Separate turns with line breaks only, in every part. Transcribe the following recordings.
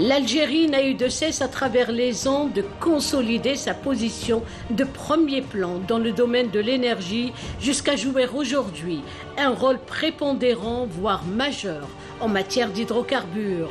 L'Algérie n'a eu de cesse à travers les ans de consolider sa position de premier plan dans le domaine de l'énergie jusqu'à jouer aujourd'hui un rôle prépondérant, voire majeur, en matière d'hydrocarbures.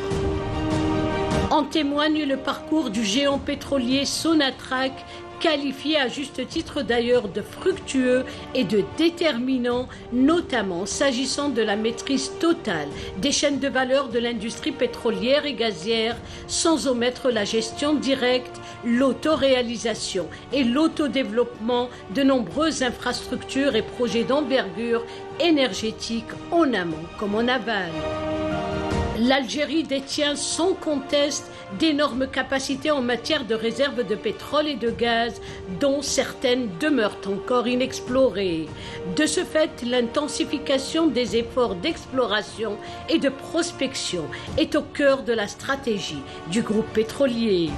En témoigne le parcours du géant pétrolier Sonatrach, qualifié à juste titre d'ailleurs de fructueux et de déterminant, notamment s'agissant de la maîtrise totale des chaînes de valeur de l'industrie pétrolière et gazière, sans omettre la gestion directe, l'autoréalisation et l'autodéveloppement de nombreuses infrastructures et projets d'envergure énergétique en amont comme en aval. L'Algérie détient sans conteste d'énormes capacités en matière de réserves de pétrole et de gaz, dont certaines demeurent encore inexplorées. De ce fait, l'intensification des efforts d'exploration et de prospection est au cœur de la stratégie du groupe pétrolier.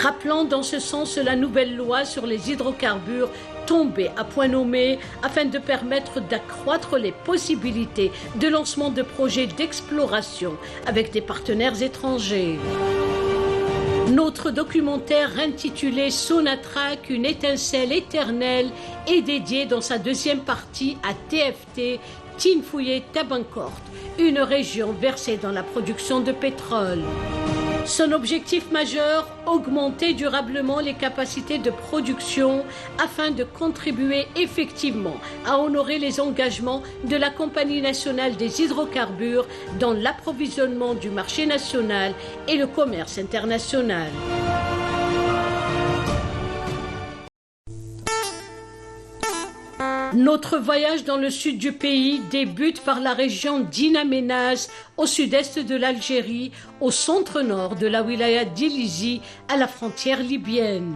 Rappelant dans ce sens la nouvelle loi sur les hydrocarbures tombée à point nommé afin de permettre d'accroître les possibilités de lancement de projets d'exploration avec des partenaires étrangers. Notre documentaire intitulé Sonatrach, une étincelle éternelle est dédié dans sa deuxième partie à TFT, Tinfouye Tabankort, une région versée dans la production de pétrole. Son objectif majeur, augmenter durablement les capacités de production afin de contribuer effectivement à honorer les engagements de la Compagnie nationale des hydrocarbures dans l'approvisionnement du marché national et le commerce international. Notre voyage dans le sud du pays débute par la région d'In Amenas, au sud-est de l'Algérie, au centre-nord de la wilaya d'Ilizi, à la frontière libyenne.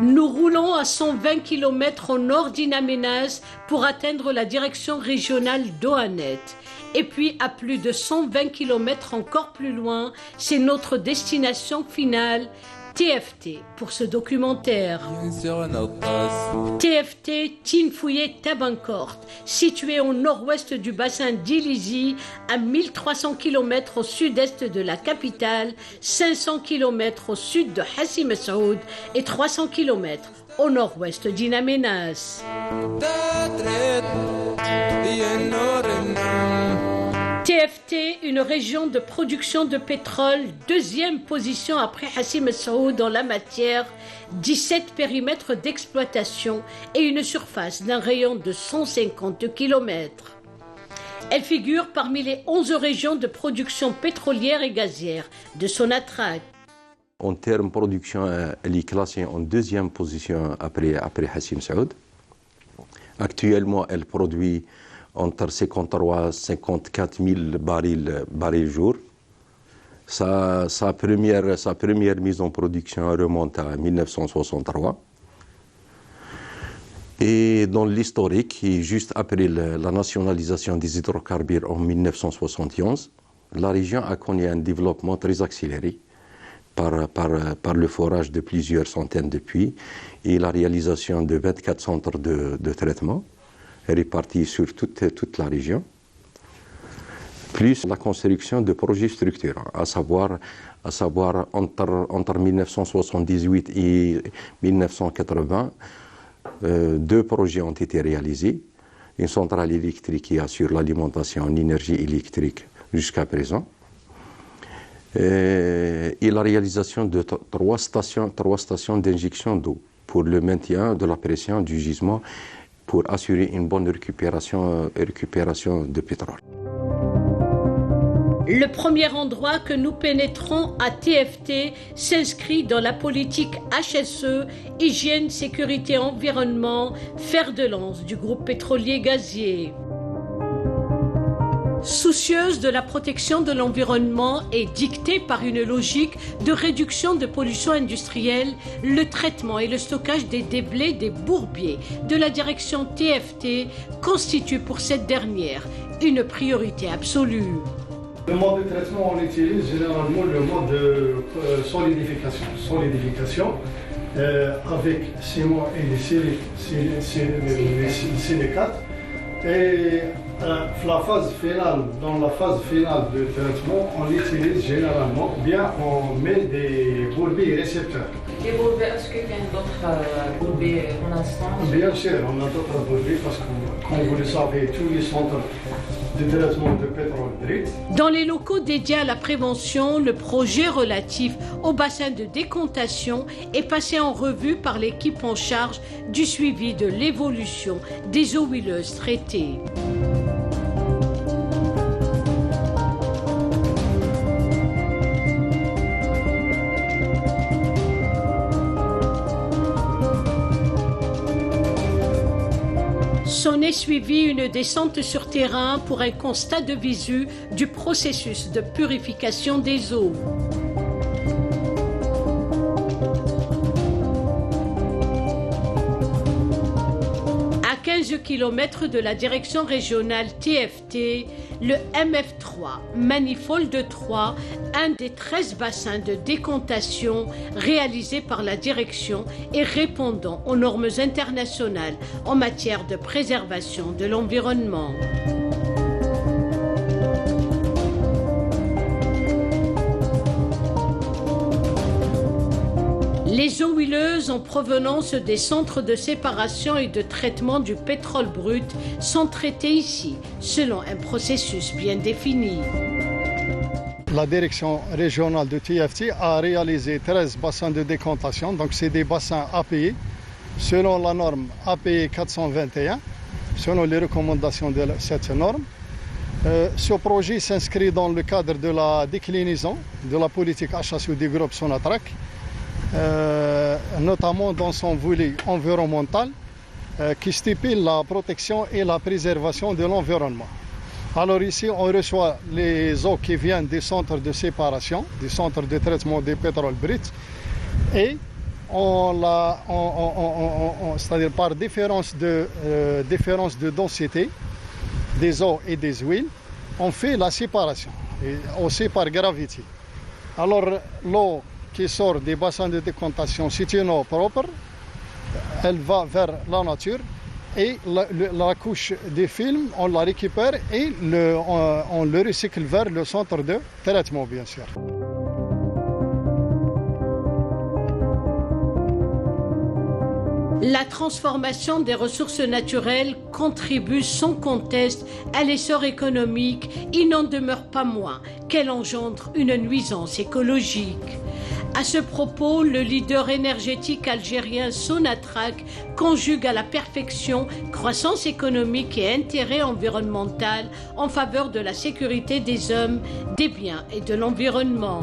Nous roulons à 120 km au nord d'In Amenas pour atteindre la direction régionale d'Ohanet. Et puis à plus de 120 km encore plus loin, c'est notre destination finale, TFT, pour ce documentaire. TFT, Tinfouye Tabankort, situé au nord-ouest du bassin d'Ilizi, à 1300 km au sud-est de la capitale, 500 km au sud de Hassi Messaoud et 300 km au nord-ouest d'In Amenas. TFT, une région de production de pétrole, deuxième position après Hassi Messaoud dans la matière, 17 périmètres d'exploitation et une surface d'un rayon de 150 km. Elle figure parmi les 11 régions de production pétrolière et gazière de Sonatrach.
En termes de production, elle est classée en deuxième position après Hassi Messaoud. Actuellement, elle produit entre 53 et 54 000 barils jour. Sa première mise en production remonte à 1963. Et dans l'historique, juste après la nationalisation des hydrocarbures en 1971, la région a connu un développement très accéléré par le forage de plusieurs centaines de puits et la réalisation de 24 centres de traitement répartis sur toute la région, plus la construction de projets structurants, à savoir entre 1978 et 1980, 2 projets ont été réalisés. Une centrale électrique qui assure l'alimentation en énergie électrique jusqu'à présent, et la réalisation de 3 stations d'injection d'eau pour le maintien de la pression du gisement pour assurer une bonne récupération de pétrole.
Le premier endroit que nous pénétrons à TFT s'inscrit dans la politique HSE, hygiène, sécurité, environnement, fer de lance du groupe pétrolier gazier. Soucieuse de la protection de l'environnement et dictée par une logique de réduction de pollution industrielle, le traitement et le stockage des déblais des bourbiers de la direction TFT constituent pour cette dernière une priorité absolue.
Le mode de traitement, on utilise généralement le mode de solidification avec ciment et des silicates. Et dans la phase finale de traitement, on utilise généralement, on met des bourbis récepteurs.
Les bourbis, est-ce qu'il y a d'autres bourbis en instant?
Bien sûr, on a d'autres bourbis parce que, comme vous le savez, tous les centres de traitement de pétrole brut.
Dans les locaux dédiés à la prévention, le projet relatif au bassin de décontation est passé en revue par l'équipe en charge du suivi de l'évolution des eaux huileuses traitées. S'en est suivi une descente sur terrain pour un constat de visu du processus de purification des eaux. À 15 km de la direction régionale TFT, le MF3, Manifold 3, un des 13 bassins de décontation réalisés par la direction et répondant aux normes internationales en matière de préservation de l'environnement. Les eaux huileuses en provenance des centres de séparation et de traitement du pétrole brut sont traitées ici, selon un processus bien défini.
La direction régionale de TFT a réalisé 13 bassins de décontation, donc c'est des bassins API, selon la norme API 421, selon les recommandations de cette norme. Ce projet s'inscrit dans le cadre de la déclinaison de la politique HSU du groupe Sonatrach, notamment dans son volet environnemental qui stipule la protection et la préservation de l'environnement. Alors ici, on reçoit les eaux qui viennent des centres de séparation, des centres de traitement des pétroles bruts, et c'est-à-dire par différence de densité des eaux et des huiles, on fait la séparation, et aussi par gravité. Alors l'eau qui sort des bassins de décontation, c'est une eau propre, elle va vers la nature et la couche des films, on la récupère et on le recycle vers le centre de traitement, bien sûr.
La transformation des ressources naturelles contribue sans conteste à l'essor économique. Il n'en demeure pas moins qu'elle engendre une nuisance écologique. À ce propos, le leader énergétique algérien Sonatrach conjugue à la perfection croissance économique et intérêt environnemental en faveur de la sécurité des hommes, des biens et de l'environnement.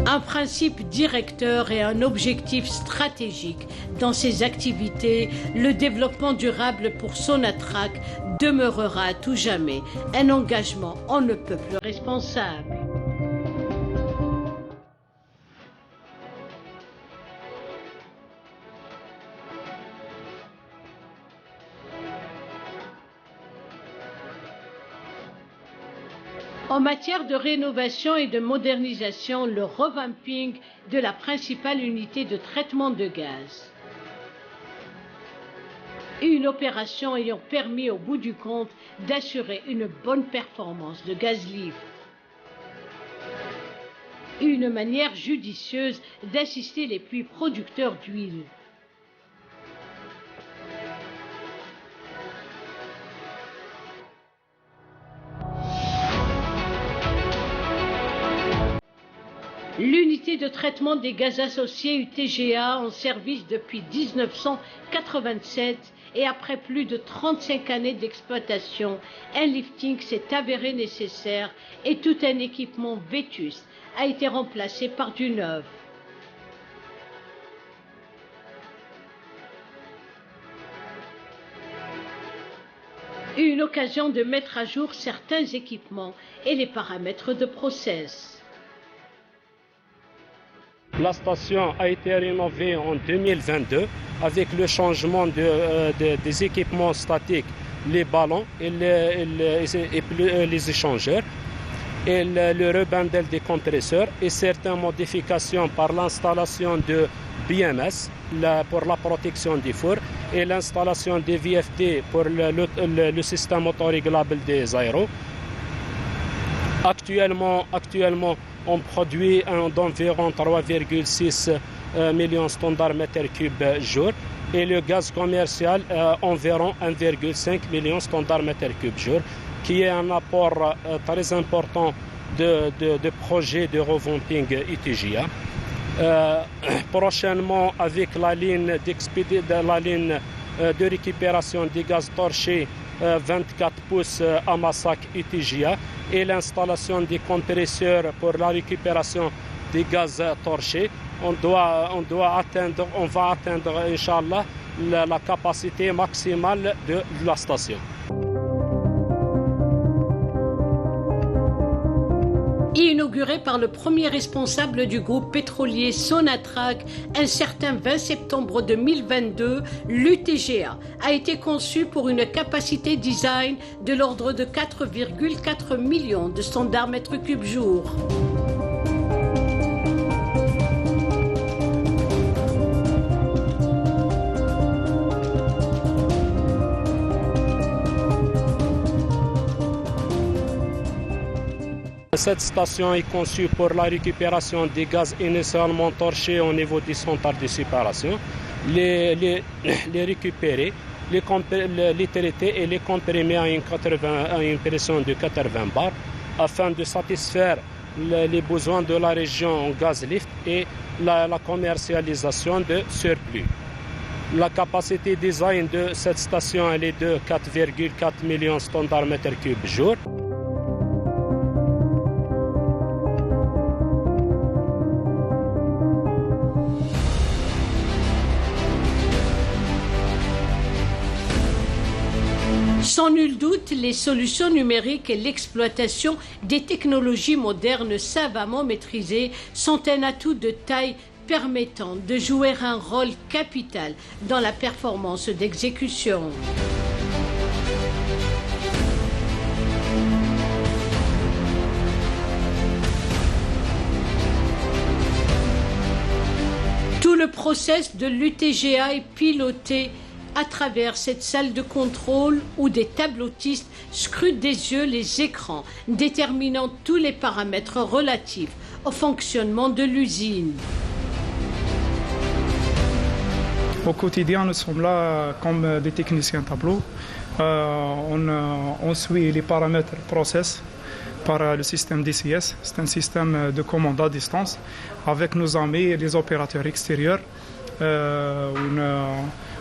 Un principe directeur et un objectif stratégique dans ses activités, le développement durable pour Sonatrach demeurera à tout jamais un engagement en ne peut plus responsable. En matière de rénovation et de modernisation, le revamping de la principale unité de traitement de gaz. Une opération ayant permis au bout du compte d'assurer une bonne performance de gaz libre. Une manière judicieuse d'assister les puits producteurs d'huile. L'unité de traitement des gaz associés UTGA en service depuis 1987 et après plus de 35 années d'exploitation, un lifting s'est avéré nécessaire et tout un équipement vétuste a été remplacé par du neuf. Une occasion de mettre à jour certains équipements et les paramètres de process.
La station a été rénovée en 2022 avec le changement des équipements statiques, les ballons et les échangeurs, et le rebandel des compresseurs et certaines modifications par l'installation de BMS pour la protection des fours et l'installation des VFD pour le système auto-réglable des aéros. Actuellement, on produit d'environ 3,6 millions standards mètres cubes jour et le gaz commercial environ 1,5 million standards mètres cubes jour, qui est un apport très important de projets de revamping ITGA. Prochainement, avec la ligne de récupération des gaz torchés 24 pouces à Massac ITGA et l'installation des compresseurs pour la récupération des gaz torchés, on va atteindre, Inch'Allah, la capacité maximale de la station.
Inauguré par le premier responsable du groupe pétrolier Sonatrach un certain 20 septembre 2022, l'UTGA a été conçu pour une capacité design de l'ordre de 4,4 millions de standards mètres cubes jour.
Cette station est conçue pour la récupération des gaz initialement torchés au niveau des centres de séparation, les récupérer, les traiter et les comprimer à une pression de 80 bars afin de satisfaire les besoins de la région en gaz lift et la commercialisation de surplus. La capacité design de cette station elle est de 4,4 millions standards mètres cubes jour.
Sans nul doute, les solutions numériques et l'exploitation des technologies modernes savamment maîtrisées sont un atout de taille permettant de jouer un rôle capital dans la performance d'exécution. Tout le process de l'UTGA est piloté à travers cette salle de contrôle où des tableautistes scrutent des yeux les écrans, déterminant tous les paramètres relatifs au fonctionnement de l'usine.
Au quotidien, nous sommes là comme des techniciens tableau. On suit les paramètres process par le système DCS. C'est un système de commande à distance avec nos amis et les opérateurs extérieurs.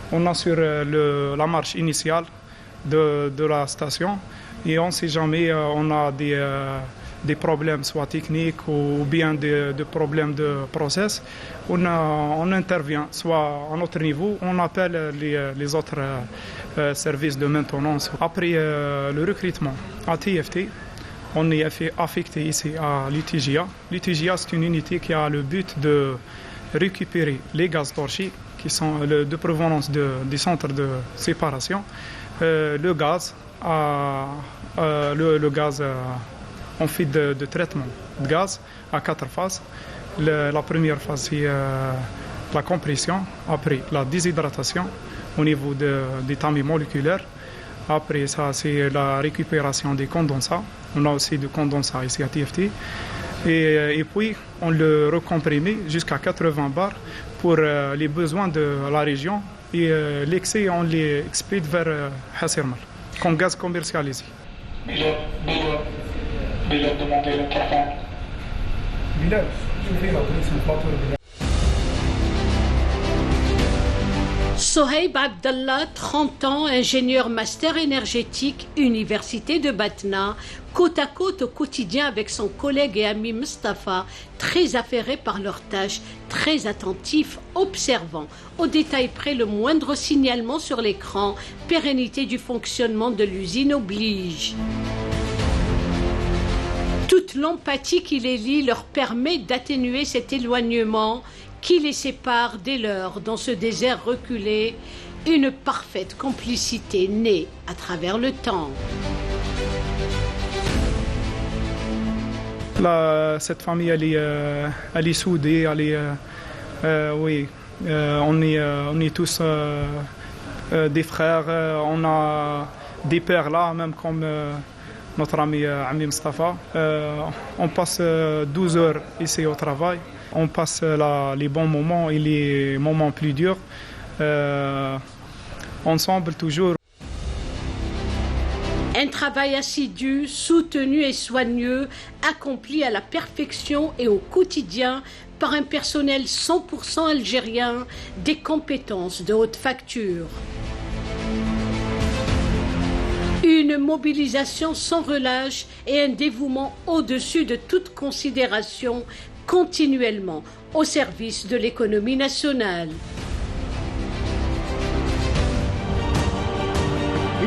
On assure la marche initiale de la station et on ne sait jamais on a des problèmes soit techniques ou bien des problèmes de process. On intervient soit à notre niveau, on appelle les autres services de maintenance. Après le recrutement à TFT, on est affecté ici à l'UTGA. L'UTGA, c'est une unité qui a le but de récupérer les gaz torchés qui sont de provenance des centres de séparation, le gaz en fait de traitement de gaz à 4 phases. La première phase, c'est la compression, après la déshydratation au niveau des tamis moléculaires. Après ça, c'est la récupération des condensats. On a aussi du condensat ici à TFT. Et puis, on le recomprime jusqu'à 80 bars pour les besoins de la région. Et l'excès, on les expédie vers Hassermal, comme gaz commercialisé.
Bilal, demandez le téléphone.
Bilal, je vais la police en plateau.
Sohaib Abdallah, 30 ans, ingénieur master énergétique, Université de Batna, côte à côte au quotidien avec son collègue et ami Mustafa, très affairés par leurs tâches, très attentifs, observant au détail près le moindre signalement sur l'écran, pérennité du fonctionnement de l'usine oblige. Toute l'empathie qui les lie leur permet d'atténuer cet éloignement qui les sépare dès lors dans ce désert reculé, une parfaite complicité née à travers le temps.
Là, cette famille, elle est soudée, oui, on est tous des frères, on a des pères là, même comme notre ami Mustafa. On passe 12 heures ici au travail, on passe les bons moments et les moments plus durs, ensemble toujours.
Un travail assidu, soutenu et soigneux, accompli à la perfection et au quotidien par un personnel 100% algérien, des compétences de haute facture. Une mobilisation sans relâche et un dévouement au-dessus de toute considération, continuellement au service de l'économie nationale.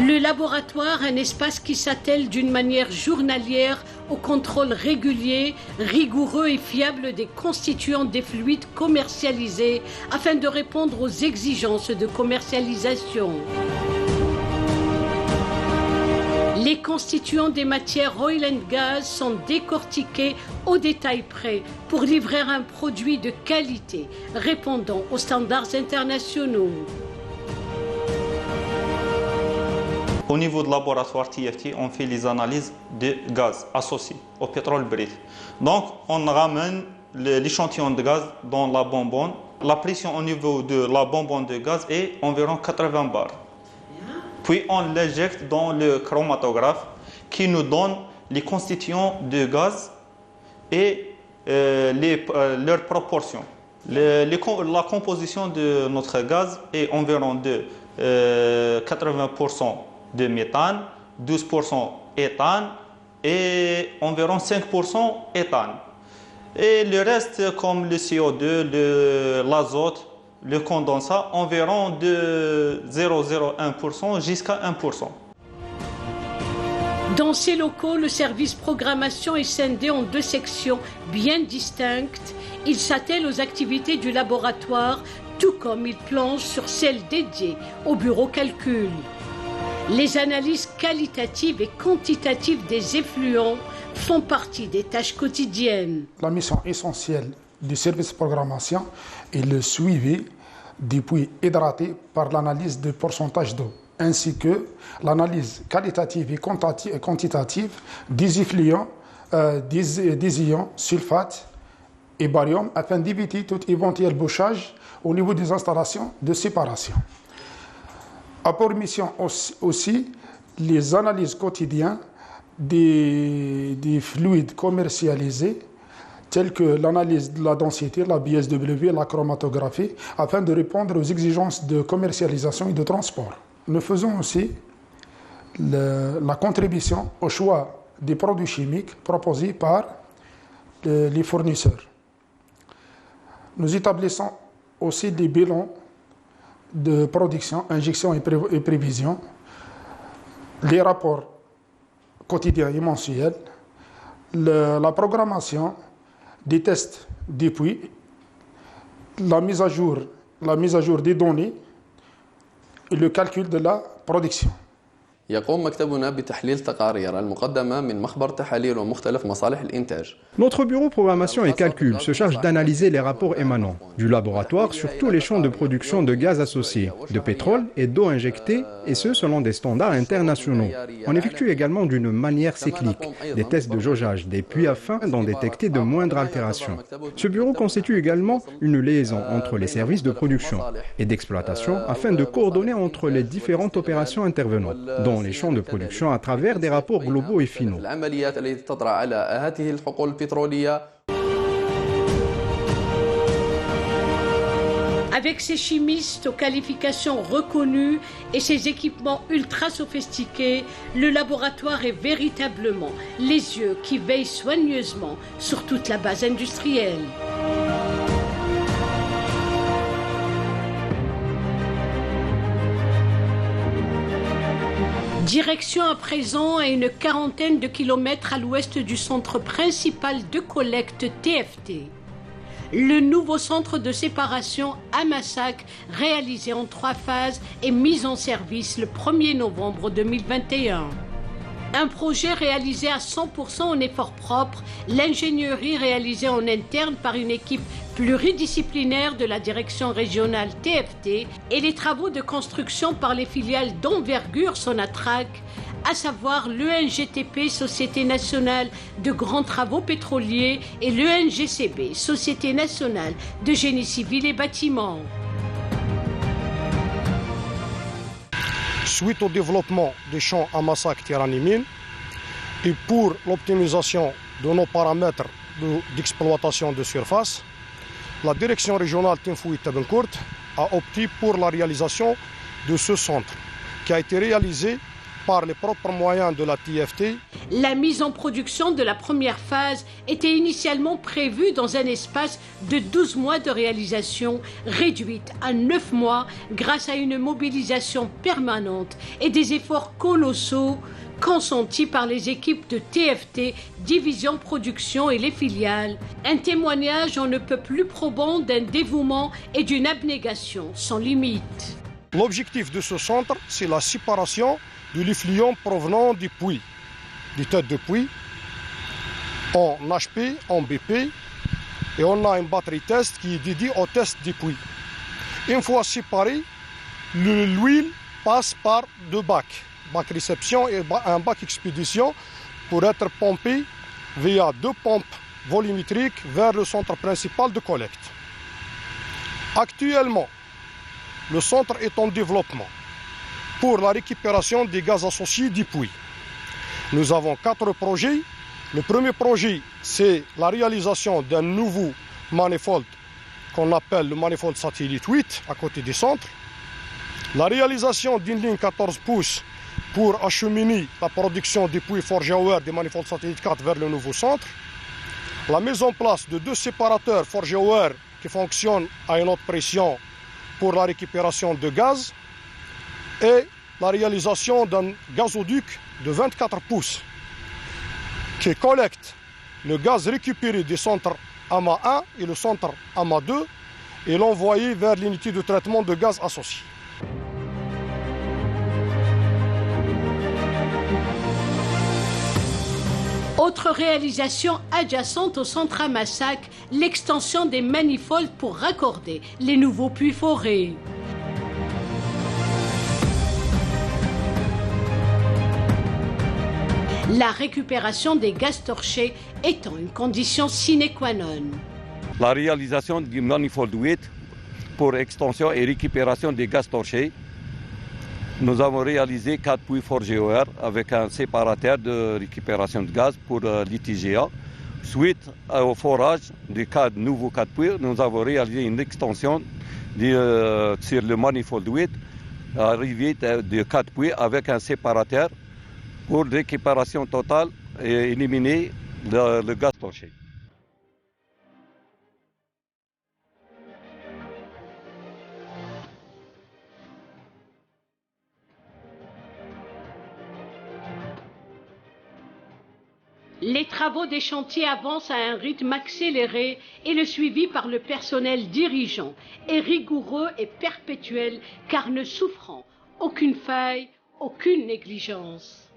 Le laboratoire, un espace qui s'attelle d'une manière journalière au contrôle régulier, rigoureux et fiable des constituants des fluides commercialisés afin de répondre aux exigences de commercialisation. Les constituants des matières oil and gas sont décortiqués au détail près pour livrer un produit de qualité répondant aux standards internationaux.
Au niveau de laboratoire TFT, on fait les analyses de gaz associés au pétrole brut. Donc, on ramène l'échantillon de gaz dans la bonbonne. La pression au niveau de la bonbonne de gaz est environ 80 bars. Puis, on l'injecte dans le chromatographe qui nous donne les constituants de gaz et leurs proportions. La composition de notre gaz est environ de 80% de méthane, 12% éthane et environ 5% éthane. Et le reste, comme le CO2, l'azote, le condensat, environ de 0,01% jusqu'à 1%.
Dans ces locaux, le service programmation est scindé en deux sections bien distinctes. Il s'attelle aux activités du laboratoire, tout comme il planche sur celles dédiées au bureau calcul. Les analyses qualitatives et quantitatives des effluents font partie des tâches quotidiennes.
La mission essentielle du service programmation est le suivi des puits hydratés par l'analyse du pourcentage d'eau, ainsi que l'analyse qualitative et quantitative des effluents, des ions, sulfate et barium, afin d'éviter tout éventuel bouchage au niveau des installations de séparation. A pour mission aussi les analyses quotidiennes des fluides commercialisés, tels que l'analyse de la densité, la BSW, la chromatographie, afin de répondre aux exigences de commercialisation et de transport. Nous faisons aussi la contribution au choix des produits chimiques proposés par les fournisseurs. Nous établissons aussi des bilans de production, injection et prévision, les rapports quotidiens et mensuels, la programmation des tests des puits, la mise à jour des données et le calcul de la production.
يقوم مكتبنا بتحليل تقارير المقدمة من مخبر تحاليل ومختلف مصالح الإنتاج.
Notre bureau programmation et calcul se charge d'analyser les rapports émanant du laboratoire sur tous les champs de production de gaz associés, de pétrole et d'eau injectée, et ce selon des standards internationaux. On effectue également d'une manière cyclique des tests de jaugeage des puits afin d'en détecter de moindres altérations. Ce bureau constitue également une liaison entre les services de production et d'exploitation afin de coordonner entre les différentes opérations intervenantes, dont les champs de production à travers des rapports globaux et finaux.
Avec ses chimistes aux qualifications reconnues et ses équipements ultra sophistiqués, le laboratoire est véritablement les yeux qui veillent soigneusement sur toute la base industrielle. Direction à présent à une quarantaine de kilomètres à l'ouest du centre principal de collecte TFT. Le nouveau centre de séparation à Massac, réalisé en 3 phases, est mis en service le 1er novembre 2021. Un projet réalisé à 100% en effort propre, l'ingénierie réalisée en interne par une équipe pluridisciplinaire de la direction régionale TFT et les travaux de construction par les filiales d'envergure Sonatrach, à savoir l'ENGTP, Société nationale de grands travaux pétroliers, et l'ENGCB, Société nationale de génie civil et bâtiments.
Suite au développement des champs à Massac-Tiranimine et pour l'optimisation de nos paramètres d'exploitation de surface, la direction régionale Tinfoui-Tabencourt a opté pour la réalisation de ce centre qui a été réalisé par les propres moyens de la TFT.
La mise en production de la première phase était initialement prévue dans un espace de 12 mois de réalisation, réduite à 9 mois grâce à une mobilisation permanente et des efforts colossaux consentis par les équipes de TFT, Division Production et les filiales. Un témoignage on ne peut plus probant d'un dévouement et d'une abnégation sans limite.
L'objectif de ce centre, c'est la séparation de l'effluent provenant des puits, des têtes de puits, en HP, en BP, et on a une batterie test qui est dédiée au test des puits. Une fois séparé, l'huile passe par 2 bacs, bac réception et un bac expédition, pour être pompé via 2 pompes volumétriques vers le centre principal de collecte. Actuellement, le centre est en développement pour la récupération des gaz associés du puits. Nous avons 4 projets. Le premier projet, c'est la réalisation d'un nouveau manifold qu'on appelle le manifold satellite 8 à côté du centre. La réalisation d'une ligne 14 pouces pour acheminer la production des puits Forge-Hauer des manifolds satellite 4 vers le nouveau centre. La mise en place de 2 séparateurs Forge-Hauer qui fonctionnent à une haute pression pour la récupération de gaz. Et la réalisation d'un gazoduc de 24 pouces qui collecte le gaz récupéré des centres AMA 1 et le centre AMA 2 et l'envoyer vers l'unité de traitement de gaz associé.
Autre réalisation adjacente au centre à Massac, l'extension des manifolds pour raccorder les nouveaux puits forés. La récupération des gaz torchés étant une condition sine qua non.
La réalisation du manifold 8 pour extension et récupération des gaz torchés. Nous avons réalisé 4 puits Forge-Hauer avec un séparateur de récupération de gaz pour l'ITGA. Suite au forage des nouveaux 4 puits, nous avons réalisé une extension sur le manifold 8, arrivée de 4 puits avec un séparateur pour récupération totale et éliminer le gaz torché.
Les travaux des chantiers avancent à un rythme accéléré et le suivi par le personnel dirigeant est rigoureux et perpétuel car ne souffrant aucune faille, aucune négligence.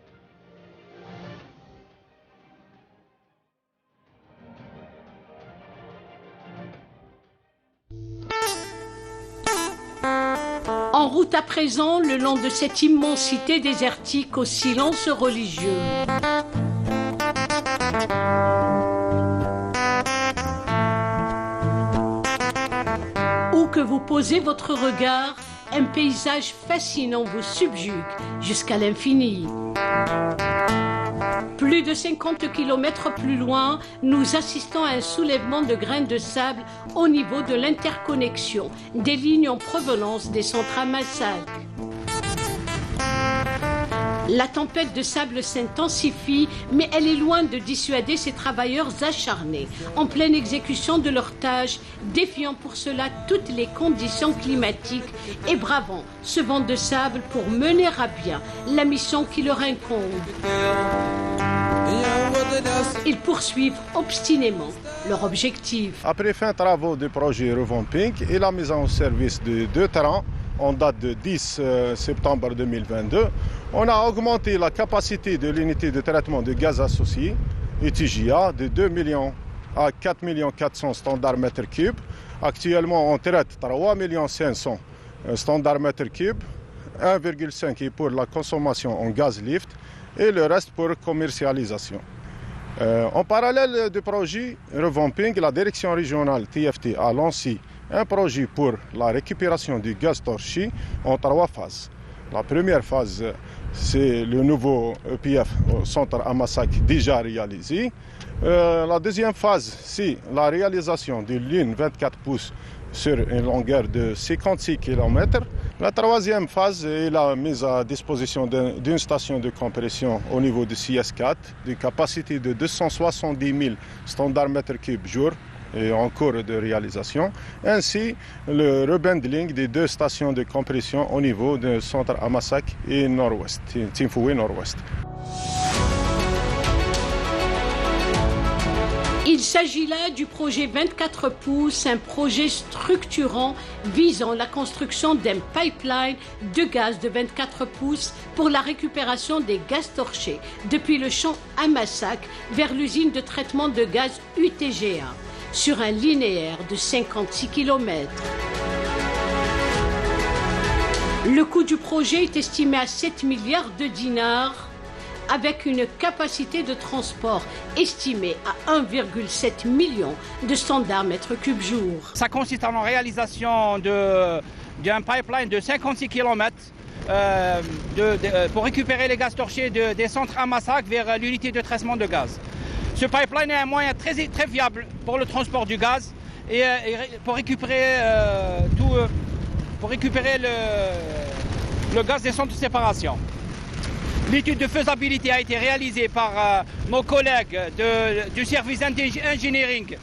En route à présent, le long de cette immensité désertique au silence religieux. Où que vous posez votre regard, un paysage fascinant vous subjugue jusqu'à l'infini. Plus de 50 km plus loin, nous assistons à un soulèvement de grains de sable au niveau de l'interconnexion des lignes en provenance des centres à Massac. La tempête de sable s'intensifie, mais elle est loin de dissuader ces travailleurs acharnés, en pleine exécution de leurs tâches, défiant pour cela toutes les conditions climatiques et bravant ce vent de sable pour mener à bien la mission qui leur incombe. Ils poursuivent obstinément leur objectif.
Après fin travaux du projet Revamping et la mise en service de 2 terrains, en date de 10 septembre 2022, on a augmenté la capacité de l'unité de traitement de gaz associé, ETGA, de 2 millions à 4 400 standards mètres cubes. Actuellement, on traite 3 500 standards mètres cubes, 1,5 est pour la consommation en gaz lift et le reste pour commercialisation. En parallèle du projet Revamping, la direction régionale TFT a lancé un projet pour la récupération du gaz torché en 3 phases. La première phase, c'est le nouveau EPF au centre Amassac déjà réalisé. La deuxième phase, c'est la réalisation d'une ligne 24 pouces sur une longueur de 56 km. La troisième phase est la mise à disposition d'une station de compression au niveau de CS4, d'une capacité de 270 000 standards mètres cubes jour et en cours de réalisation, ainsi le rebundling des 2 stations de compression au niveau du centre Amassac et Nord-Ouest, Tinfoué Nord-Ouest.
Il s'agit là du projet 24 pouces, un projet structurant visant la construction d'un pipeline de gaz de 24 pouces pour la récupération des gaz torchés depuis le champ Amassac vers l'usine de traitement de gaz UTGA sur un linéaire de 56 km. Le coût du projet est estimé à 7 milliards de dinars, avec une capacité de transport estimée à 1,7 million de standards mètres cubes jour.
Ça consiste en la réalisation d'un pipeline de 56 km pour récupérer les gaz torchés des centres Amassac vers l'unité de traitement de gaz. Ce pipeline est un moyen très fiable pour le transport du gaz et pour récupérer le gaz des centres de séparation. L'étude de faisabilité a été réalisée par nos collègues du service engineering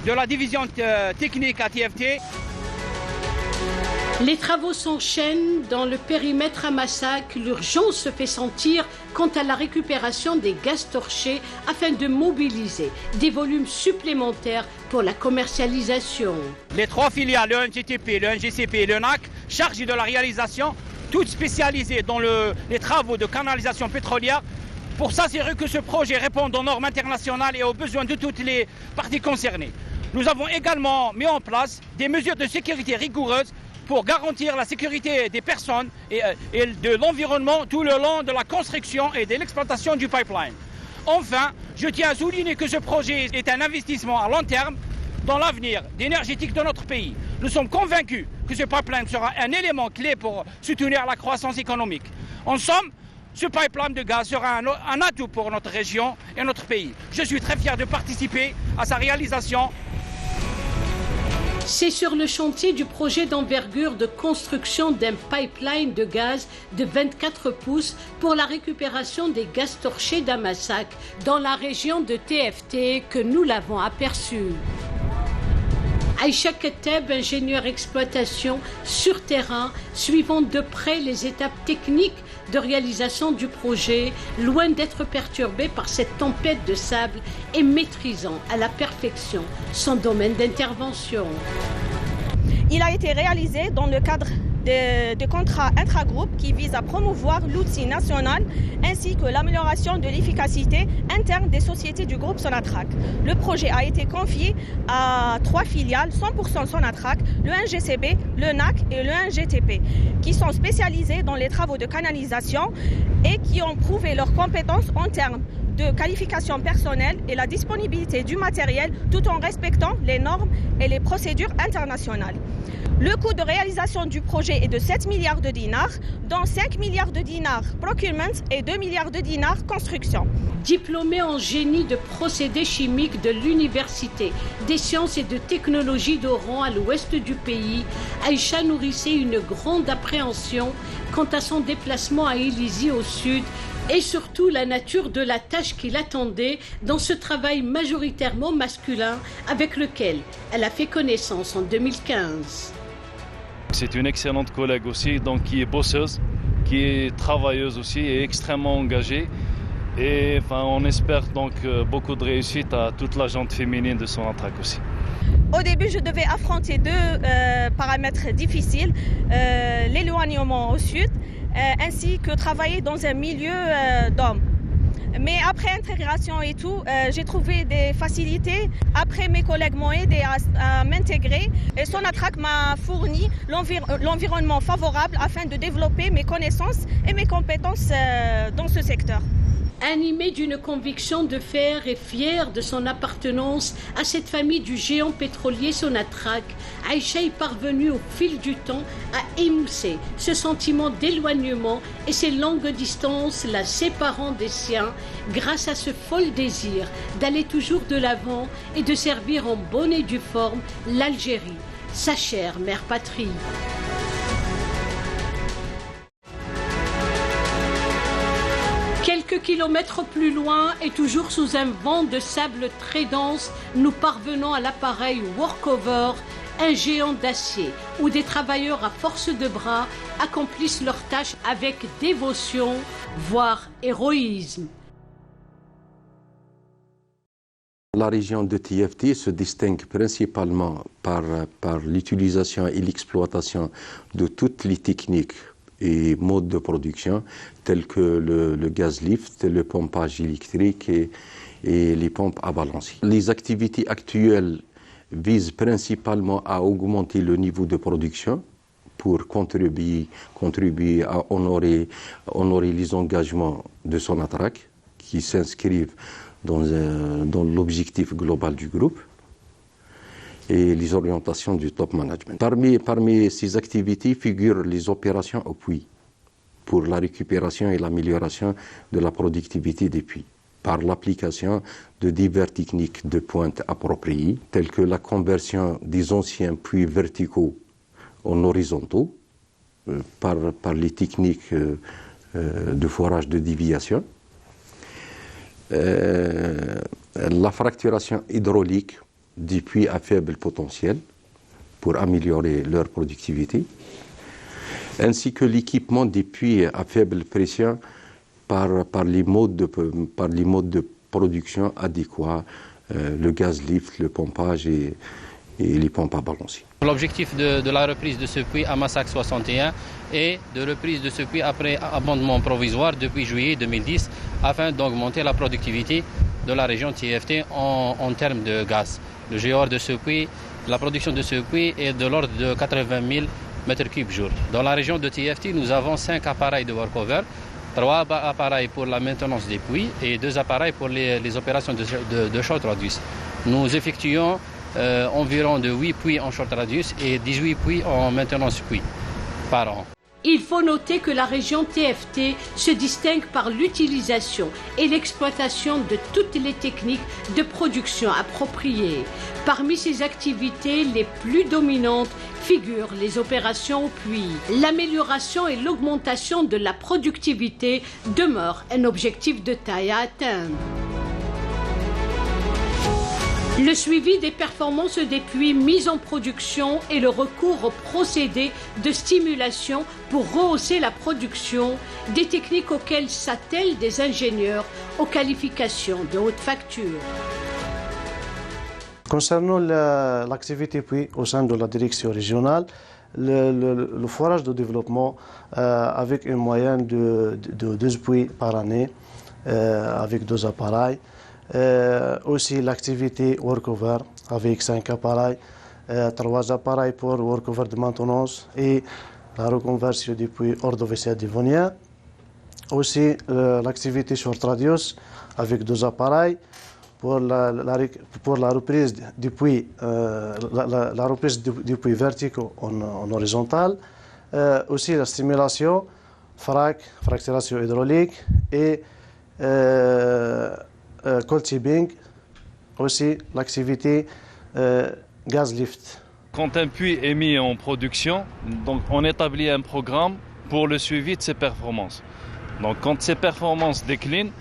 de la division technique à TFT.
Les travaux s'enchaînent dans le périmètre Amassac. L'urgence se fait sentir quant à la récupération des gaz torchés afin de mobiliser des volumes supplémentaires pour la commercialisation.
Les 3 filiales, le 1GTP, le 1GCP et le NAC, chargées de la réalisation, toutes spécialisées dans les travaux de canalisation pétrolière, pour s'assurer que ce projet réponde aux normes internationales et aux besoins de toutes les parties concernées. Nous avons également mis en place des mesures de sécurité rigoureuses pour garantir la sécurité des personnes et de l'environnement tout le long de la construction et de l'exploitation du pipeline. Enfin, je tiens à souligner que ce projet est un investissement à long terme dans l'avenir énergétique de notre pays. Nous sommes convaincus que ce pipeline sera un élément clé pour soutenir la croissance économique. En somme, ce pipeline de gaz sera un atout pour notre région et notre pays. Je suis très fier de participer à sa réalisation.
C'est sur le chantier du projet d'envergure de construction d'un pipeline de gaz de 24 pouces pour la récupération des gaz torchés d'Amassac dans la région de TFT que nous l'avons aperçu. Aïcha Keteb, ingénieur exploitation sur terrain, suivant de près les étapes techniques de réalisation du projet, loin d'être perturbé par cette tempête de sable et maîtrisant à la perfection son domaine d'intervention.
Il a été réalisé dans le cadre de contrats intragroupes qui visent à promouvoir l'outil national ainsi que l'amélioration de l'efficacité interne des sociétés du groupe Sonatrach. Le projet a été confié à 3 filiales 100% Sonatrach, le 1GCB, le NAC et le 1GTP, qui sont spécialisés dans les travaux de canalisation et qui ont prouvé leurs compétences en termes de qualification personnelle et la disponibilité du matériel tout en respectant les normes et les procédures internationales. Le coût de réalisation du projet est de 7 milliards de dinars, dont 5 milliards de dinars procurement et 2 milliards de dinars construction.
Diplômée en génie de procédés chimiques de l'Université des sciences et de technologie d'Oran à l'ouest du pays, Aïcha nourrissait une grande appréhension quant à son déplacement à Illizi au sud et surtout la nature de la tâche qui l'attendait dans ce travail majoritairement masculin avec lequel elle a fait connaissance en 2015.
C'est une excellente collègue aussi, donc qui est bosseuse, qui est travailleuse aussi et extrêmement engagée. Et enfin, on espère donc beaucoup de réussite à toute la gente féminine de Sonatrach aussi.
Au début, je devais affronter deux paramètres difficiles, l'éloignement au sud, ainsi que travailler dans un milieu d'hommes. Mais après intégration et tout, j'ai trouvé des facilités. Après, mes collègues m'ont aidé à m'intégrer et Sonatrach m'a fourni l'environnement favorable afin de développer mes connaissances et mes compétences dans ce secteur.
Animée d'une conviction de fer et fière de son appartenance à cette famille du géant pétrolier Sonatrach, Aïcha est parvenue au fil du temps à émousser ce sentiment d'éloignement et ces longues distances la séparant des siens grâce à ce fol désir d'aller toujours de l'avant et de servir en bonne et due forme l'Algérie, sa chère mère patrie. Quelques kilomètres plus loin et toujours sous un vent de sable très dense, nous parvenons à l'appareil Workover, un géant d'acier où des travailleurs à force de bras accomplissent leurs tâches avec dévotion, voire héroïsme.
La région de TFT se distingue principalement par l'utilisation et l'exploitation de toutes les techniques et modes de production tels que le gaz lift, le pompage électrique et les pompes à balancier. Les activités actuelles visent principalement à augmenter le niveau de production pour contribuer à honorer les engagements de Sonatrach qui s'inscrivent dans l'objectif global du groupe et les orientations du top management. Parmi ces activités figurent les opérations au puits pour la récupération et l'amélioration de la productivité des puits par l'application de diverses techniques de pointe appropriées telles que la conversion des anciens puits verticaux en horizontaux par les techniques de forage de déviation, la fracturation hydraulique des puits à faible potentiel pour améliorer leur productivité, ainsi que l'équipement des puits à faible pression par les modes de production adéquats, le gaz lift, le pompage et les pompes à balancier.
L'objectif de la reprise de ce puits à Massac 61 est de reprise de ce puits après abandonnement provisoire depuis juillet 2010 afin d'augmenter la productivité de la région TFT en termes de gaz. Le GOR de ce puits, la production de ce puits est de l'ordre de 80 000 m3 jour. Dans la région de TFT, nous avons 5 appareils de workover, 3 appareils pour la maintenance des puits et 2 appareils pour les opérations de short radius. Nous effectuons environ de 8 puits en short radius et 18 puits en maintenance puits par an.
Il faut noter que la région TFT se distingue par l'utilisation et l'exploitation de toutes les techniques de production appropriées. Parmi ces activités, les plus dominantes figurent les opérations au puits. L'amélioration et l'augmentation de la productivité demeurent un objectif de taille à atteindre. Le suivi des performances des puits mis en production et le recours aux procédés de stimulation pour rehausser la production, des techniques auxquelles s'attellent des ingénieurs aux qualifications de haute facture.
Concernant l'activité puits au sein de la direction régionale, le forage de développement avec une moyenne de 12 puits par année avec 2 appareils. Aussi l'activité workover avec 5 appareils, 3 appareils pour workover de maintenance et la reconversion du puits ordovicien dévonien. aussi l'activité short radius avec 2 appareils pour la reprise du puits, la reprise du puits vertical en horizontal, aussi la stimulation, fracturation hydraulique et cold tipping, aussi l'activité gaz lift.
Quand un puits est mis en production, donc on établit un programme pour le suivi de ses performances. Donc quand ces performances déclinent,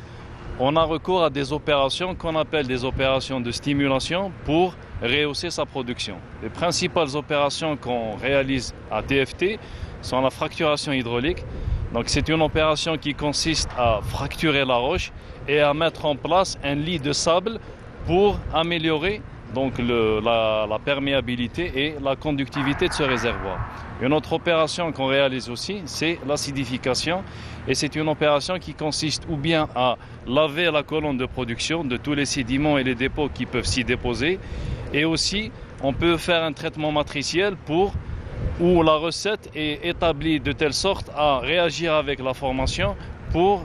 on a recours à des opérations qu'on appelle des opérations de stimulation pour rehausser sa production. Les principales opérations qu'on réalise à TFT sont la fracturation hydraulique. Donc c'est une opération qui consiste à fracturer la roche et à mettre en place un lit de sable pour améliorer donc la perméabilité et la conductivité de ce réservoir. Une autre opération qu'on réalise aussi, c'est l'acidification. Et c'est une opération qui consiste ou bien à laver la colonne de production de tous les sédiments et les dépôts qui peuvent s'y déposer. Et aussi, on peut faire un traitement matriciel où la recette est établie de telle sorte à réagir avec la formation pour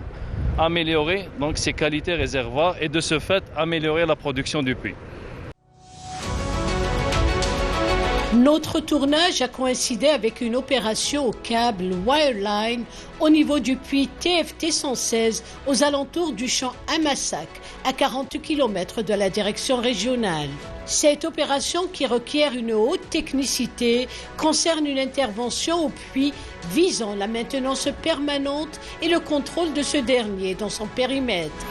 améliorer donc ses qualités réservoirs et de ce fait améliorer la production du puits.
Notre tournage a coïncidé avec une opération au câble Wireline au niveau du puits TFT 116 aux alentours du champ Amassac, à 40 km de la direction régionale. Cette opération, qui requiert une haute technicité, concerne une intervention au puits visant la maintenance permanente et le contrôle de ce dernier dans son périmètre.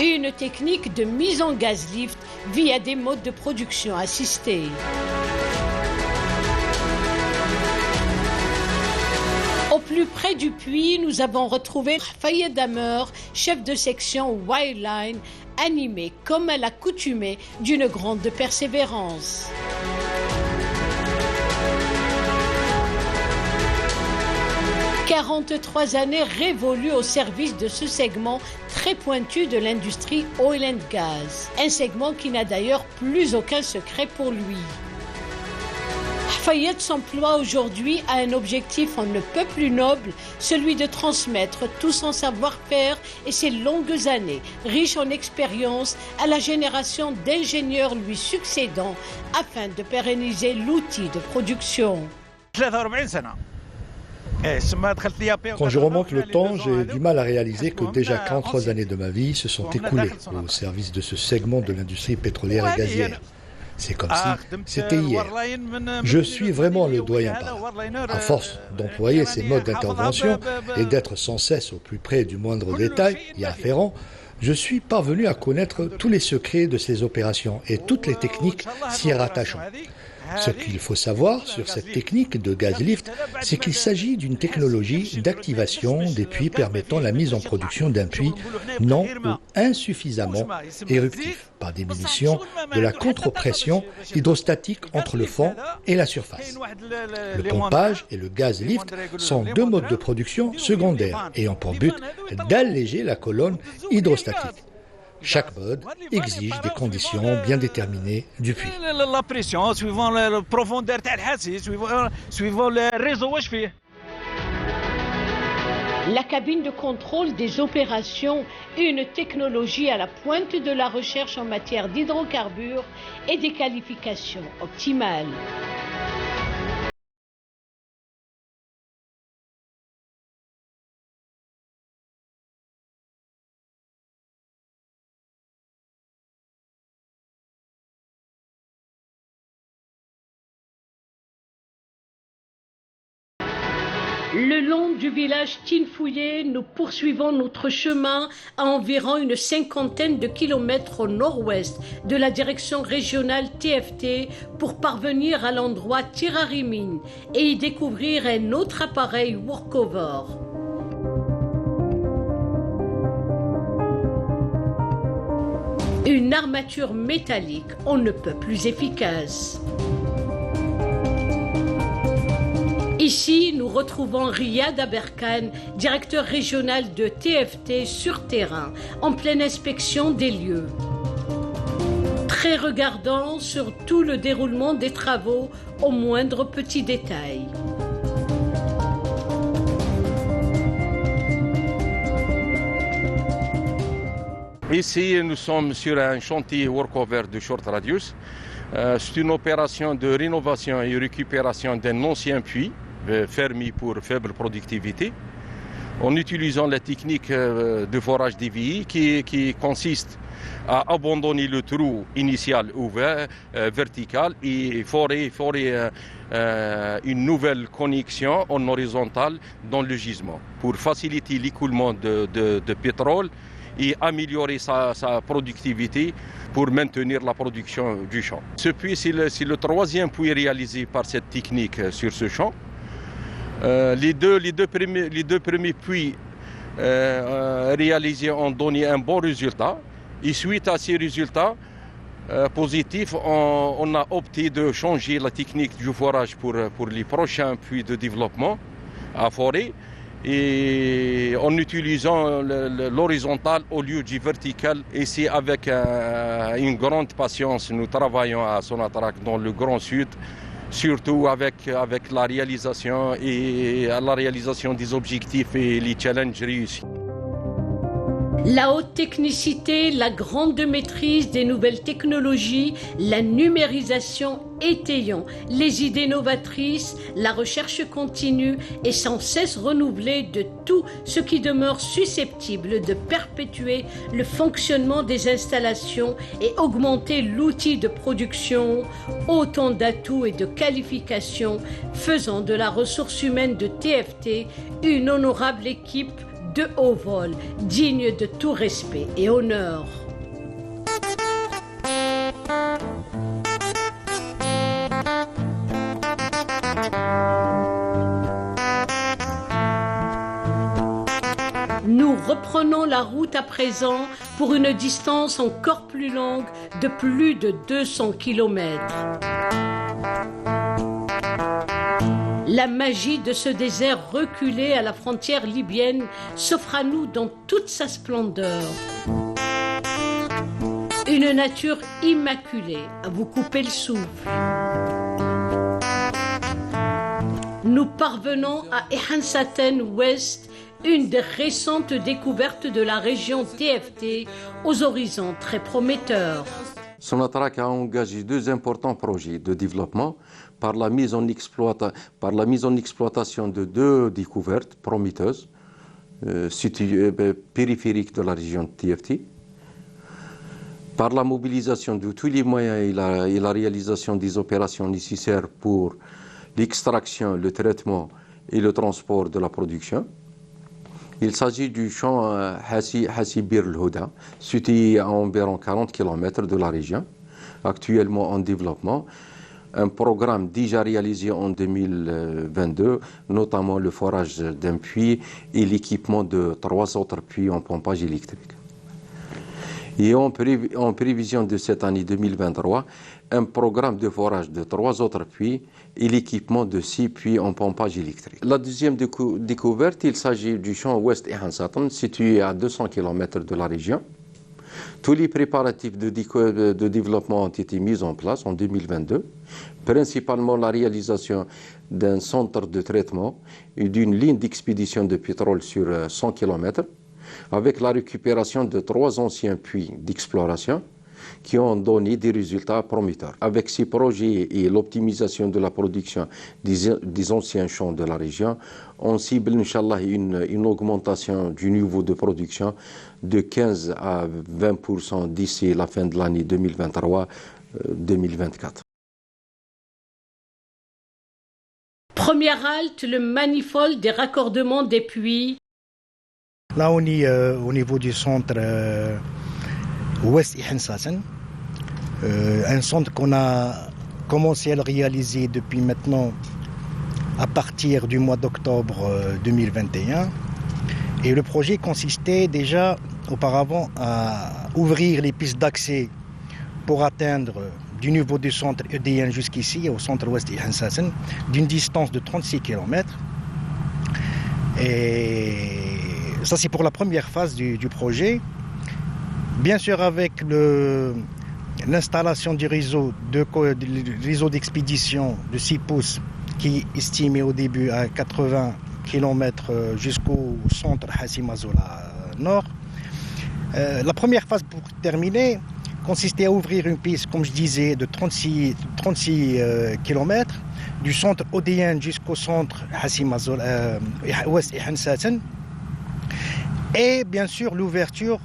Une technique de mise en gaz lift via des modes de production assistés. Au plus près du puits, nous avons retrouvé Fayed Damer, chef de section Wireline, animé comme à l'accoutumée d'une grande persévérance. « 43 années révolues au service de ce segment très pointu de l'industrie oil and gas. Un segment qui n'a d'ailleurs plus aucun secret pour lui. Fayed s'emploie aujourd'hui à un objectif on ne peut plus noble, celui de transmettre tout son savoir-faire et ses longues années, riches en expérience, à la génération d'ingénieurs lui succédant, afin de pérenniser l'outil de production.
Quand je remonte le temps, j'ai du mal à réaliser que déjà 43 années de ma vie se sont écoulées au service de ce segment de l'industrie pétrolière et gazière. C'est comme si c'était hier. Je suis vraiment le doyen par. À force d'employer ces modes d'intervention et d'être sans cesse au plus près du moindre détail y afférent, je suis parvenu à connaître tous les secrets de ces opérations et toutes les techniques s'y rattachant. Ce qu'il faut savoir sur cette technique de gaz lift, c'est qu'il s'agit d'une technologie d'activation des puits permettant la mise en production d'un puits non ou insuffisamment éruptif par diminution de la contre-pression hydrostatique entre le fond et la surface. Le pompage et le gaz lift sont deux modes de production secondaires ayant pour but d'alléger la colonne hydrostatique. Chaque mode exige des conditions bien déterminées du puits.
La pression, suivant la profondeur suivant le réseau.
La cabine de contrôle des opérations, une technologie à la pointe de la recherche en matière d'hydrocarbures et des qualifications optimales. Le long du village Tinfouillé, nous poursuivons notre chemin à environ une 50aine de kilomètres au nord-ouest de la direction régionale TFT pour parvenir à l'endroit Tirarimin et y découvrir un autre appareil workover. Une armature métallique on ne peut plus efficace. Ici, nous retrouvons Riyad Aberkan, directeur régional de TFT sur terrain, en pleine inspection des lieux. Très regardant sur tout le déroulement des travaux au moindre petit détail.
Ici, nous sommes sur un chantier workover de short radius. C'est une opération de rénovation et récupération d'un ancien puits fermé pour faible productivité, en utilisant la technique de forage DVI qui consiste à abandonner le trou initial ouvert, vertical, et forer une nouvelle connexion en horizontale dans le gisement pour faciliter l'écoulement de pétrole et améliorer sa productivité pour maintenir la production du champ. Ce puits, c'est le troisième puits réalisé par cette technique sur ce champ. Les deux premiers puits réalisés ont donné un bon résultat. Et suite à ces résultats positifs, on a opté de changer la technique du forage pour les prochains puits de développement à forer, et en utilisant l'horizontal au lieu du vertical. Et c'est avec une grande patience nous travaillons à Sonatrach dans le Grand Sud, surtout avec la réalisation des objectifs et les challenges réussis.
La haute technicité, la grande maîtrise des nouvelles technologies, la numérisation étayant, les idées novatrices, la recherche continue et sans cesse renouvelée de tout ce qui demeure susceptible de perpétuer le fonctionnement des installations et augmenter l'outil de production, autant d'atouts et de qualifications faisant de la ressource humaine de TFT une honorable équipe de haut vol, digne de tout respect et honneur. Nous reprenons la route à présent pour une distance encore plus longue de plus de 200 km. La magie de ce désert reculé à la frontière libyenne s'offre à nous dans toute sa splendeur. Une nature immaculée à vous couper le souffle. Nous parvenons à Ehansaten Ouest, une des récentes découvertes de la région TFT, aux horizons très prometteurs.
Sonatrach a engagé deux importants projets de développement par la mise en exploitation de deux découvertes prometteuses périphériques de la région de TFT, par la mobilisation de tous les moyens et la réalisation des opérations nécessaires pour l'extraction, le traitement et le transport de la production. Il s'agit du champ Hassi Bir El-Houda, situé à environ 40 km de la région, actuellement en développement. Un programme déjà réalisé en 2022, notamment le forage d'un puits et l'équipement de 3 autres puits en pompage électrique. Et en prévision de cette année 2023, un programme de forage de 3 autres puits et l'équipement de 6 puits en pompage électrique. La deuxième découverte, il s'agit du champ Ouest Ehansaten, situé à 200 km de la région. Tous les préparatifs de développement ont été mis en place en 2022, principalement la réalisation d'un centre de traitement et d'une ligne d'expédition de pétrole sur 100 km, avec la récupération de 3 anciens puits d'exploration qui ont donné des résultats prometteurs. Avec ces projets et l'optimisation de la production des anciens champs de la région, on cible, Inch'Allah, une augmentation du niveau de production de 15 à 20% d'ici la fin de l'année 2023-2024.
Première halte, le manifold des raccordements des puits.
Là, on est au niveau du centre Ouest Ehansaten, un centre qu'on a commencé à le réaliser depuis maintenant à partir du mois d'octobre 2021. Et le projet consistait déjà auparavant à ouvrir les pistes d'accès pour atteindre du niveau du centre EDN jusqu'ici, au centre Ouest Ehansaten, d'une distance de 36 km. Et ça, c'est pour la première phase du projet. Bien sûr, avec l'installation du réseau d'expédition de 6 pouces qui est estimé au début à 80 km jusqu'au centre Hassi Mazoula Nord. La première phase, pour terminer, consistait à ouvrir une piste, comme je disais, de 36 km du centre Odéen jusqu'au centre Ouest Ihan Saten. Et bien sûr l'ouverture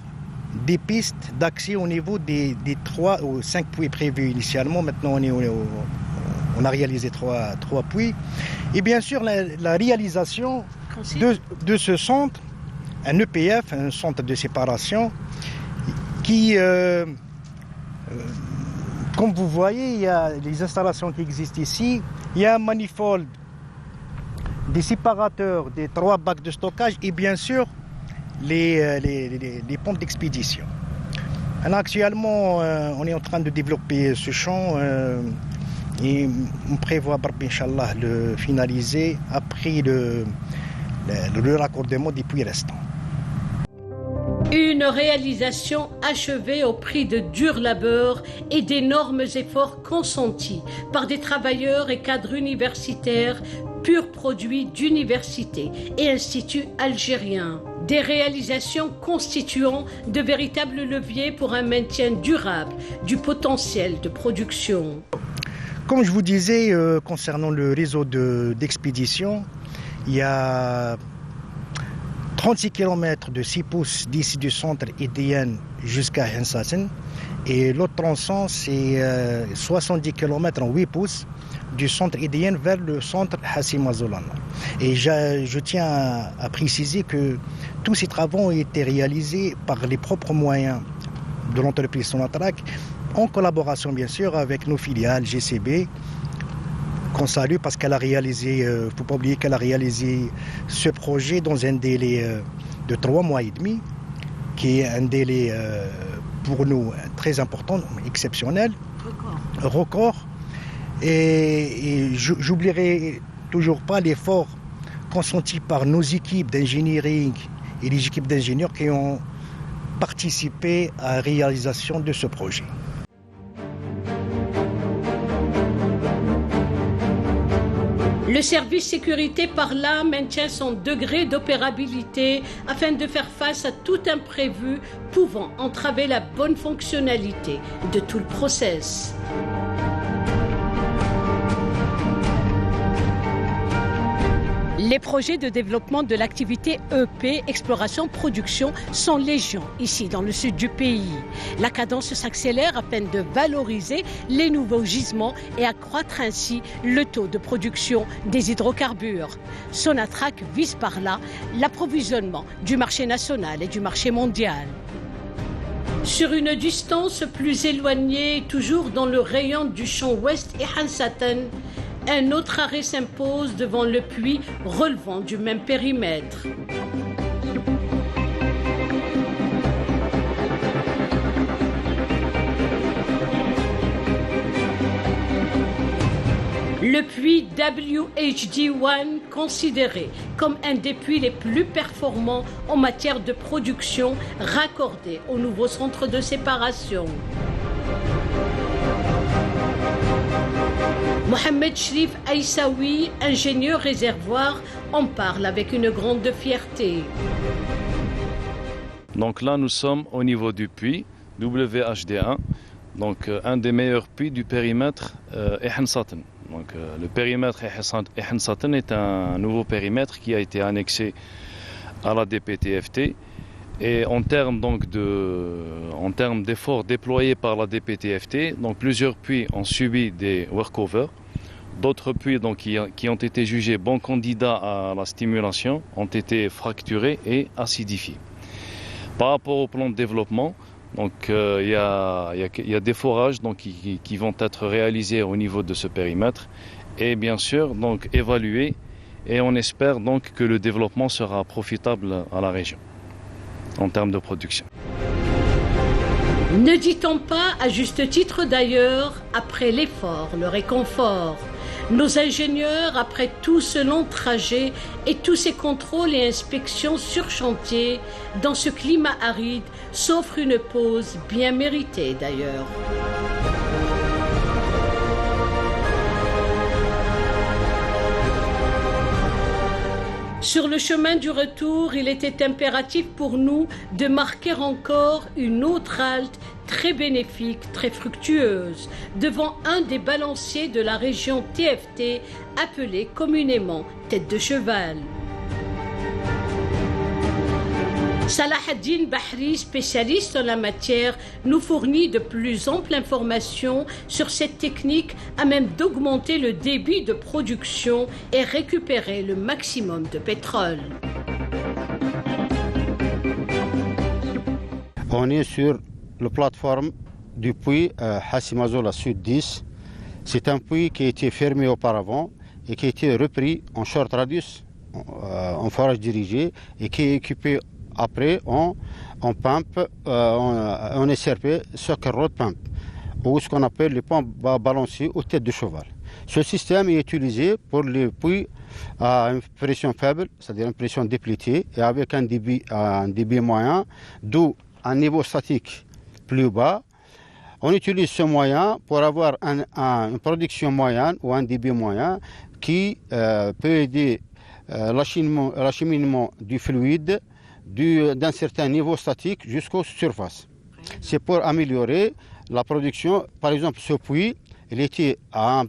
des pistes d'accès au niveau des 3 ou 5 puits prévus initialement. Maintenant on a réalisé 3 puits. Et bien sûr la réalisation de ce centre, un EPF, un centre de séparation, qui, comme vous voyez, il y a les installations qui existent ici. Il y a un manifold, des séparateurs, des 3 bacs de stockage et bien sûr les pompes d'expédition. Alors actuellement, on est en train de développer ce champ et on prévoit, Inch'Allah, le finaliser après le raccordement des puits restants.
Une réalisation achevée au prix de dur labeur et d'énormes efforts consentis par des travailleurs et cadres universitaires, purs produits d'universités et instituts algériens. Des réalisations constituant de véritables leviers pour un maintien durable du potentiel de production.
Comme je vous disais, concernant le réseau d'expédition, il y a 36 km de 6 pouces d'ici du centre Idéen jusqu'à Hensaten. Et l'autre tronçon, c'est 70 km en 8 pouces du centre Idéen vers le centre Hassim Azolana. Et je tiens à préciser que tous ces travaux ont été réalisés par les propres moyens de l'entreprise Sonatrach, en collaboration bien sûr avec nos filiales GCB, qu'on salue parce qu'elle a réalisé, il ne faut pas oublier qu'elle a réalisé ce projet dans un délai de 3 mois et demi, qui est un délai pour nous très important, exceptionnel, record. Et j'oublierai toujours pas l'effort consenti par nos équipes d'ingénierie et les équipes d'ingénieurs qui ont participé à la réalisation de ce projet.
Le service sécurité par là maintient son degré d'opérabilité afin de faire face à tout imprévu pouvant entraver la bonne fonctionnalité de tout le process. Les projets de développement de l'activité EP, exploration-production, sont légion ici dans le sud du pays. La cadence s'accélère afin de valoriser les nouveaux gisements et accroître ainsi le taux de production des hydrocarbures. Sonatrach vise par là l'approvisionnement du marché national et du marché mondial. Sur une distance plus éloignée, toujours dans le rayon du champ ouest Ihan Saten, un autre arrêt s'impose devant le puits relevant du même périmètre. Le puits WHD1, considéré comme un des puits les plus performants en matière de production, raccordé au nouveau centre de séparation. Mohamed Shrif Aïssaoui, ingénieur réservoir, en parle avec une grande fierté.
Donc là, nous sommes au niveau du puits WHD1, donc un des meilleurs puits du périmètre Ihan Saten. Donc le périmètre Ihan Saten est un nouveau périmètre qui a été annexé à la DPTFT. Et en termes d'efforts déployés par la DPTFT, donc plusieurs puits ont subi des workovers. D'autres puits donc, qui ont été jugés bons candidats à la stimulation ont été fracturés et acidifiés. Par rapport au plan de développement, donc, il y a des forages donc, qui vont être réalisés au niveau de ce périmètre et bien sûr donc, évalués. Et on espère donc que le développement sera profitable à la région en termes de production.
Ne dit-on pas, à juste titre d'ailleurs, après l'effort, le réconfort? Nos ingénieurs, après tout ce long trajet et tous ces contrôles et inspections sur chantier, dans ce climat aride, s'offrent une pause bien méritée d'ailleurs. Sur le chemin du retour, il était impératif pour nous de marquer encore une autre halte très bénéfique, très fructueuse, devant un des balanciers de la région TFT, appelé communément Tête de Cheval. Salah ad-Din Bahri, spécialiste en la matière, nous fournit de plus amples informations sur cette technique à même d'augmenter le débit de production et récupérer le maximum de pétrole.
On est sur la plateforme du puits Hassimazola Sud 10. C'est un puits qui a été fermé auparavant et qui a été repris en short radius, en forage dirigé, et qui est équipé après en pump, en SRP, Circle Rod Pump, ou ce qu'on appelle les pompes balanciers aux têtes de cheval. Ce système est utilisé pour les puits à une pression faible, c'est-à-dire une pression déplétée, et avec un débit moyen, d'où un niveau statique plus bas. On utilise ce moyen pour avoir une production moyenne ou un débit moyen qui peut aider l'acheminement du fluide d'un certain niveau statique jusqu'aux surfaces. C'est pour améliorer la production. Par exemple, ce puits, il était à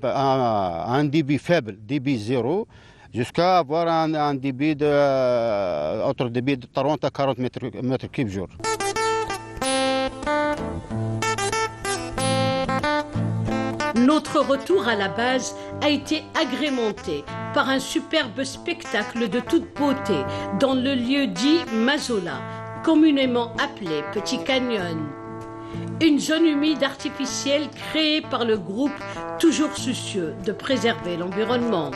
un débit faible, débit 0, jusqu'à avoir un débit autre débit de 30 à 40 mètres cubes jour.
Notre retour à la base a été agrémenté par un superbe spectacle de toute beauté dans le lieu dit Mazola, communément appelé Petit Canyon. Une zone humide artificielle créée par le groupe toujours soucieux de préserver l'environnement.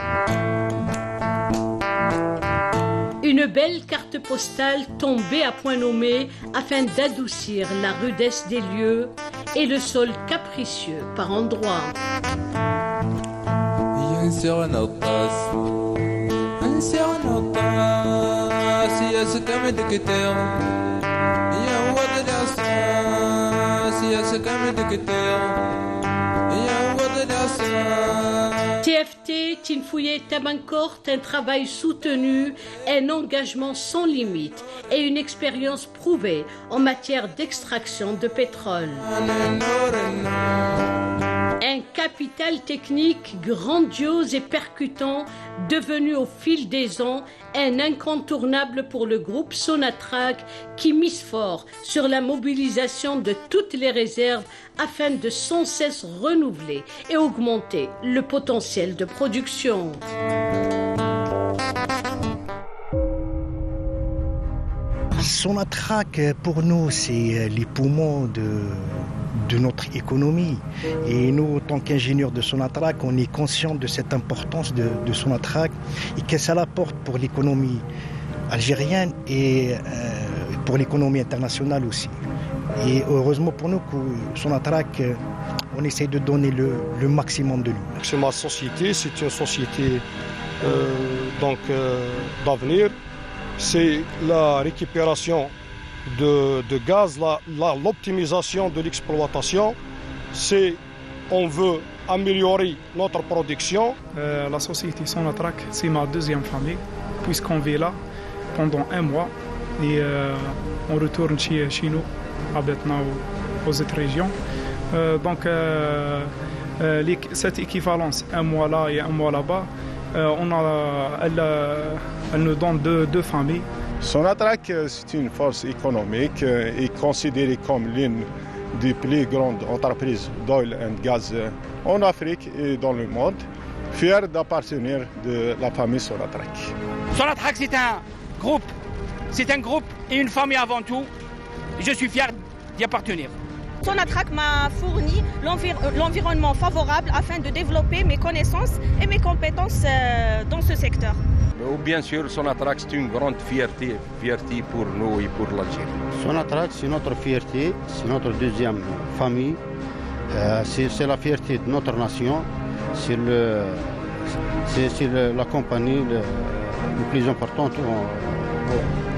Une belle carte postale tombée à point nommé afin d'adoucir la rudesse des lieux et le sol capricieux par endroits. TFT, Tinfouye, Tabankort, un travail soutenu, un engagement sans limite et une expérience prouvée en matière d'extraction de pétrole. Un capital technique grandiose et percutant, devenu au fil des ans un incontournable pour le groupe Sonatrach qui mise fort sur la mobilisation de toutes les réserves afin de sans cesse renouveler et augmenter le potentiel de production.
Sonatrach, pour nous, c'est les poumons de notre économie. Et nous, en tant qu'ingénieurs de Sonatrach, on est conscients de cette importance de Sonatrach et que ça l'apporte pour l'économie algérienne et pour l'économie internationale aussi. Et heureusement pour nous que Sonatrach, on essaie de donner le maximum de lui.
C'est ma société, c'est une société d'avenir. C'est la récupération de gaz, l'optimisation de l'exploitation. On veut améliorer notre production.
La société Sonatrach, c'est ma deuxième famille, puisqu'on vit là pendant un mois et on retourne chez nous, maintenant aux autres régions. Cette équivalence, un mois là et un mois là-bas, elle nous donne deux familles.
Sonatrach, c'est une force économique et considérée comme l'une des plus grandes entreprises d'oil and gas en Afrique et dans le monde, fière d'appartenir de la famille Sonatrach.
Sonatrach, c'est un groupe et une famille avant tout. Je suis fier d'y appartenir.
Sonatrach m'a fourni l'environnement favorable afin de développer mes connaissances et mes compétences dans ce secteur.
Bien sûr, Sonatrach, c'est une grande fierté pour nous et pour l'Algérie.
Sonatrach, c'est notre fierté, c'est notre deuxième famille, c'est la fierté de notre nation, c'est la compagnie la plus importante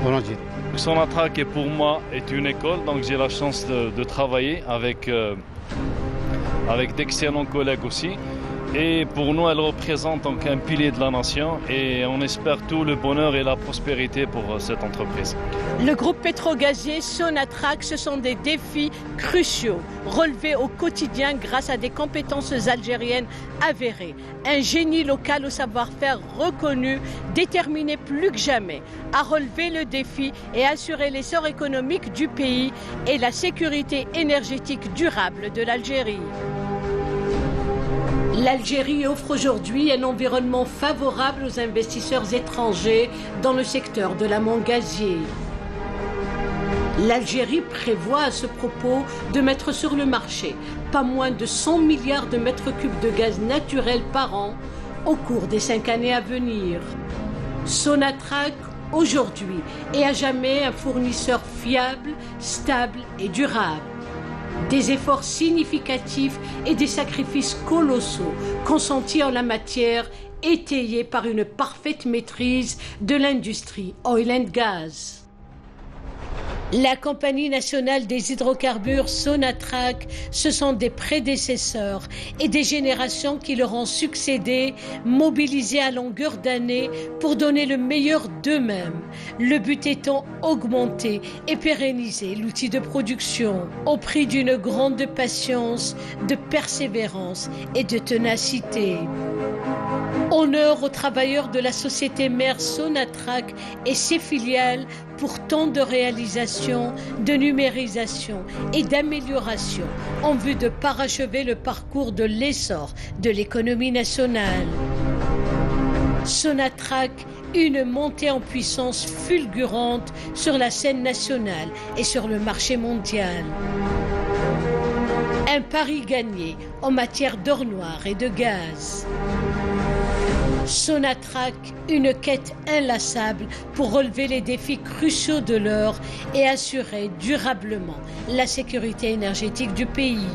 en Algérie.
Sonatrach, pour moi, est une école, donc j'ai la chance de travailler avec d'excellents collègues aussi. Et pour nous, elle représente donc un pilier de la nation et on espère tout le bonheur et la prospérité pour cette entreprise.
Le groupe pétro-gazier Sonatrach, ce sont des défis cruciaux, relevés au quotidien grâce à des compétences algériennes avérées. Un génie local au savoir-faire reconnu, déterminé plus que jamais à relever le défi et assurer l'essor économique du pays et la sécurité énergétique durable de l'Algérie. L'Algérie offre aujourd'hui un environnement favorable aux investisseurs étrangers dans le secteur de l'amont gazier. L'Algérie prévoit à ce propos de mettre sur le marché pas moins de 100 milliards de mètres cubes de gaz naturel par an au cours des 5 années à venir. Sonatrach, aujourd'hui et à jamais, un fournisseur fiable, stable et durable. Des efforts significatifs et des sacrifices colossaux consentis en la matière, étayés par une parfaite maîtrise de l'industrie oil and gas. La Compagnie nationale des hydrocarbures Sonatrach, ce sont des prédécesseurs et des générations qui leur ont succédé, mobilisés à longueur d'année pour donner le meilleur d'eux-mêmes. Le but étant augmenter et pérenniser l'outil de production au prix d'une grande patience, de persévérance et de ténacité. Honneur aux travailleurs de la société mère Sonatrach et ses filiales pour tant de réalisations, de numérisation et d'amélioration en vue de parachever le parcours de l'essor de l'économie nationale. Sonatrach, une montée en puissance fulgurante sur la scène nationale et sur le marché mondial. Un pari gagné en matière d'or noir et de gaz. Sonatrach, une quête inlassable pour relever les défis cruciaux de l'heure et assurer durablement la sécurité énergétique du pays.